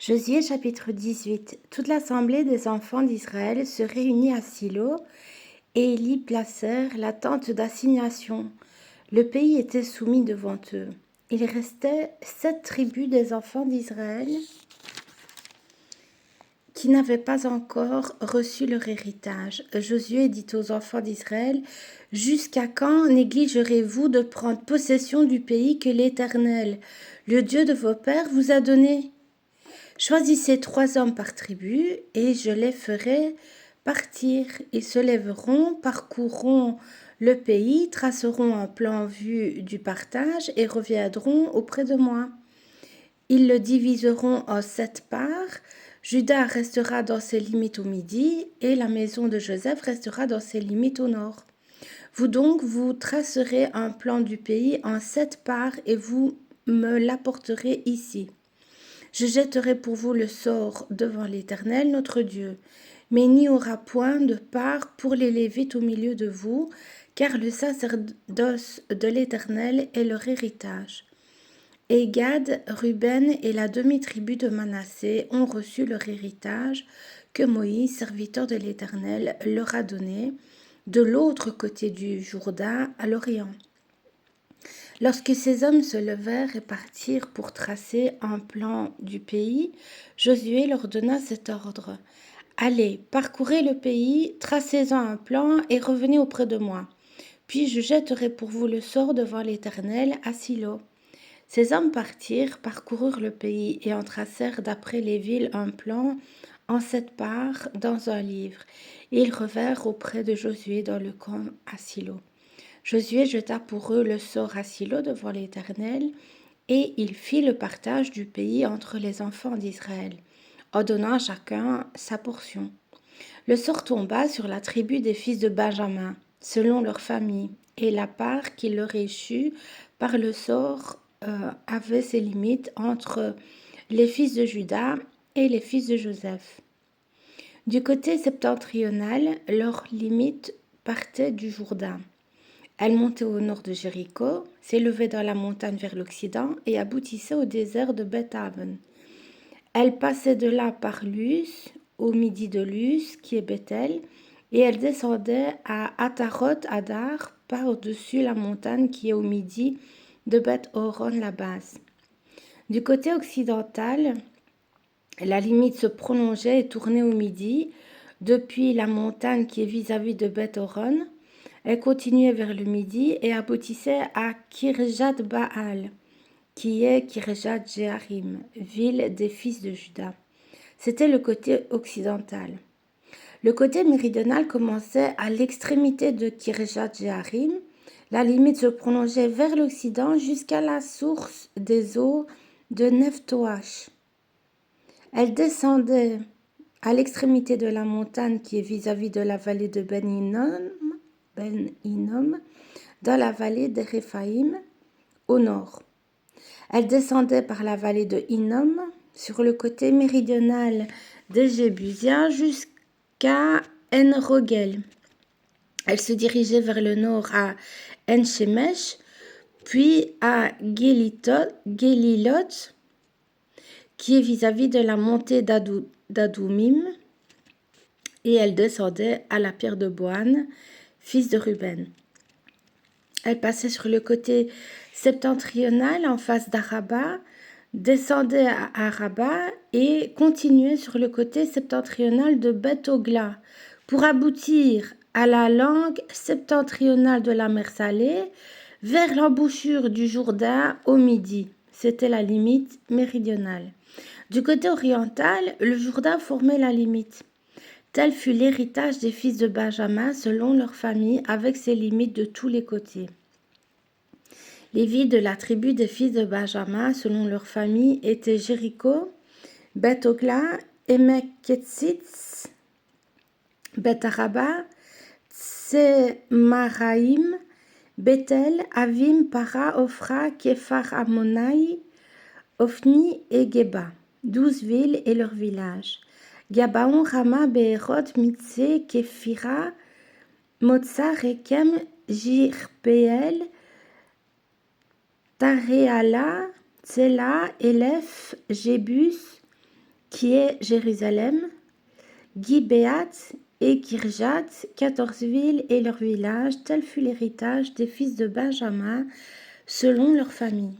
Josué chapitre 18. Toute l'assemblée des enfants d'Israël se réunit à Silo, et ils y placèrent la tente d'assignation. Le pays était soumis devant eux. Il restait 7 tribus des enfants d'Israël qui n'avaient pas encore reçu leur héritage. Josué dit aux enfants d'Israël: « Jusqu'à quand négligerez-vous de prendre possession du pays que l'Éternel, le Dieu de vos pères, vous a donné ? Choisissez 3 hommes par tribu, et je les ferai partir. Ils se lèveront, parcourront le pays, traceront un plan en vue du partage et reviendront auprès de moi. Ils le diviseront en 7 parts. Juda restera dans ses limites au midi, et la maison de Joseph restera dans ses limites au nord. Vous donc, vous tracerez un plan du pays en 7 parts, et vous me l'apporterez ici. Je jetterai pour vous le sort devant l'Éternel, notre Dieu. Mais il n'y aura point de part pour les Lévites au milieu de vous, car le sacerdoce de l'Éternel est leur héritage. Et Gad, Ruben et la demi-tribu de Manassé ont reçu leur héritage que Moïse, serviteur de l'Éternel, leur a donné, de l'autre côté du Jourdain, à l'Orient. Lorsque ces hommes se levèrent et partirent pour tracer un plan du pays, Josué leur donna cet ordre: « Allez, parcourez le pays, tracez-en un plan et revenez auprès de moi. Puis je jetterai pour vous le sort devant l'Éternel à Silo. » Ces hommes partirent, parcoururent le pays et en tracèrent d'après les villes un plan en 7 parts dans un livre. Et ils revinrent auprès de Josué dans le camp à Silo. Josué jeta pour eux le sort à Silo devant l'Éternel, et il fit le partage du pays entre les enfants d'Israël, en donnant à chacun sa portion. Le sort tomba sur la tribu des fils de Benjamin, selon leur famille, et la part qui leur échut par le sort avait ses limites entre les fils de Juda et les fils de Joseph. Du côté septentrional, leur limite partait du Jourdain. Elle montait au nord de Jéricho, s'élevait dans la montagne vers l'Occident et aboutissait au désert de Beth-Aven. Elle passait de là par Luz, au midi de Luz, qui est Bethel, et elle descendait à Ataroth-Adar, par-dessus la montagne qui est au midi de Beth-Horon, la base. Du côté occidental, la limite se prolongeait et tournait au midi, depuis la montagne qui est vis-à-vis de Beth-Horon. Elle continuait vers le midi et aboutissait à Kirjat Baal, qui est Kirjat Jearim, ville des fils de Juda. C'était le côté occidental. Le côté méridional commençait à l'extrémité de Kirjat Jearim. La limite se prolongeait vers l'Occident jusqu'à la source des eaux de Nephtoach. Elle descendait à l'extrémité de la montagne qui est vis-à-vis de la vallée de Ben Hinnom, dans la vallée de Réphaïm, au nord. Elle descendait par la vallée de Hinnom, sur le côté méridional des Jébusiens, jusqu'à En-Rogel. Elle se dirigeait vers le nord à En-Shemesh, puis à Gelilot, qui est vis-à-vis de la montée d'Adoumim, et elle descendait à la pierre de Bohan, fils de Ruben. Elle passait sur le côté septentrional en face d'Araba, descendait à Araba et continuait sur le côté septentrional de Beth-Ogla pour aboutir à la langue septentrionale de la mer Salée vers l'embouchure du Jourdain au midi. C'était la limite méridionale. Du côté oriental, le Jourdain formait la limite. Tel fut l'héritage des fils de Benjamin selon leur famille, avec ses limites de tous les côtés. Les villes de la tribu des fils de Benjamin selon leur famille étaient Jéricho, Beth-Ogla, Emek-Ketzitz, Beth-Araba, Tsemaraïm, Bethel, Avim, Para, Ophra, Képhar, Ammonaï, Ophni et Geba, 12 villes et leurs villages. Gabaon, Rama, Be'erot, Mitzé, Képhira, Motsa, Rekem, Jirpeel, Taréala, Tsela, Élèph, Jébus, qui est Jérusalem, Gibéat et Kirjat, 14 villes et leurs villages. Tel fut l'héritage des fils de Benjamin selon leur famille.